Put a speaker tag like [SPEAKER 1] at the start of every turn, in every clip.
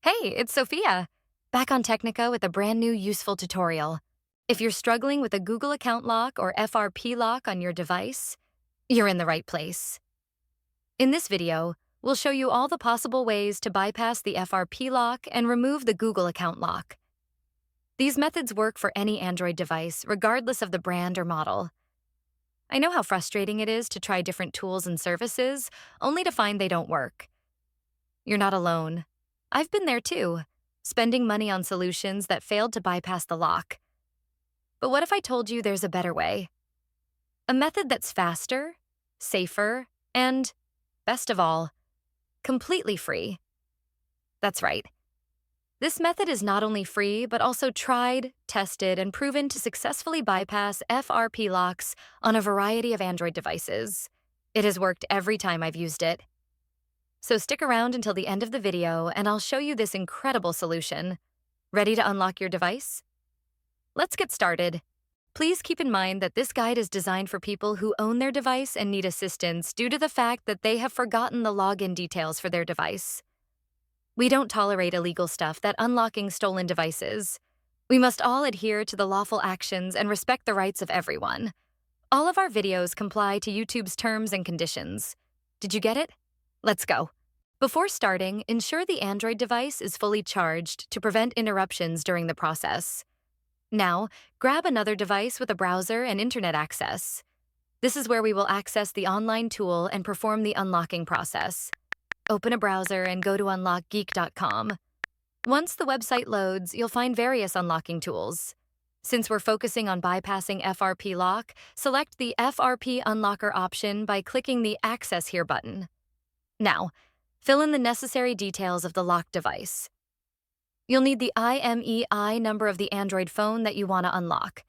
[SPEAKER 1] Hey, it's Sophia, back on Technica with a brand new useful tutorial. If you're struggling with a Google account lock or FRP lock on your device, you're in the right place. In this video, we'll show you all the possible ways to bypass the FRP lock and remove the Google account lock. These methods work for any Android device, regardless of the brand or model. I know how frustrating it is to try different tools and services, only to find they don't work. You're not alone. I've been there too, spending money on solutions that failed to bypass the lock. But what if I told you there's a better way? A method that's faster, safer, and, best of all, completely free. That's right. This method is not only free, but also tried, tested, and proven to successfully bypass FRP locks on a variety of Android devices. It has worked every time I've used it. So stick around until the end of the video and I'll show you this incredible solution. Ready to unlock your device? Let's get started. Please keep in mind that this guide is designed for people who own their device and need assistance due to the fact that they have forgotten the login details for their device. We don't tolerate illegal stuff that unlocking stolen devices. We must all adhere to the lawful actions and respect the rights of everyone. All of our videos comply to YouTube's terms and conditions. Did you get it? Let's go. Before starting, ensure the Android device is fully charged to prevent interruptions during the process. Now, grab another device with a browser and internet access. This is where we will access the online tool and perform the unlocking process. Open a browser and go to unlockgeek.com. Once the website loads, you'll find various unlocking tools. Since we're focusing on bypassing FRP lock, select the FRP unlocker option by clicking the Access Here button. Now, fill in the necessary details of the locked device. You'll need the IMEI number of the Android phone that you want to unlock.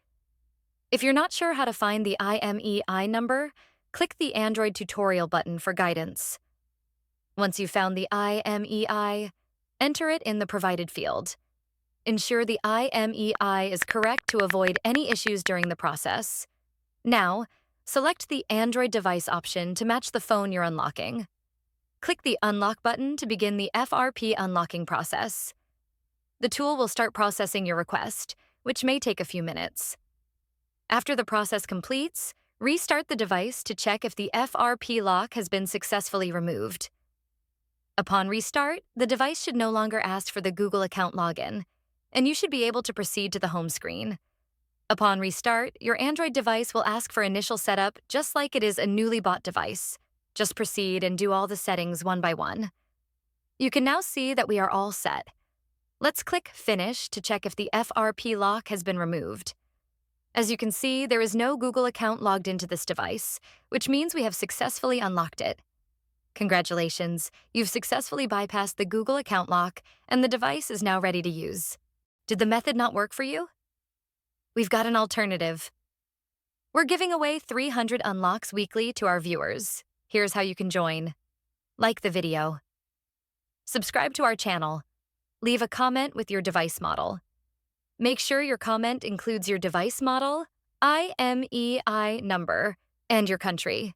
[SPEAKER 1] If you're not sure how to find the IMEI number, click the Android tutorial button for guidance. Once you've found the IMEI, enter it in the provided field. Ensure the IMEI is correct to avoid any issues during the process. Now, select the Android device option to match the phone you're unlocking. Click the Unlock button to begin the FRP unlocking process. The tool will start processing your request, which may take a few minutes. After the process completes, restart the device to check if the FRP lock has been successfully removed. Upon restart, the device should no longer ask for the Google account login, and you should be able to proceed to the home screen. Upon restart, your Android device will ask for initial setup just like it is a newly bought device. Just proceed and do all the settings one by one. You can now see that we are all set. Let's click Finish to check if the FRP lock has been removed. As you can see, there is no Google account logged into this device, which means we have successfully unlocked it. Congratulations, you've successfully bypassed the Google account lock, and the device is now ready to use. Did the method not work for you? We've got an alternative. We're giving away 300 unlocks weekly to our viewers. Here's how you can join. Like the video. Subscribe to our channel. Leave a comment with your device model. Make sure your comment includes your device model, IMEI number, and your country.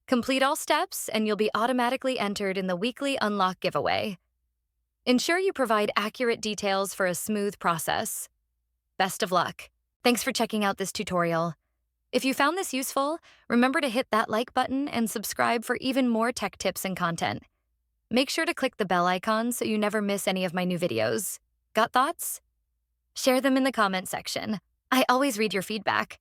[SPEAKER 1] Complete all steps and you'll be automatically entered in the weekly unlock giveaway. Ensure you provide accurate details for a smooth process. Best of luck. Thanks for checking out this tutorial. If you found this useful, remember to hit that like button and subscribe for even more tech tips and content. Make sure to click the bell icon so you never miss any of my new videos. Got thoughts? Share them in the comment section. I always read your feedback.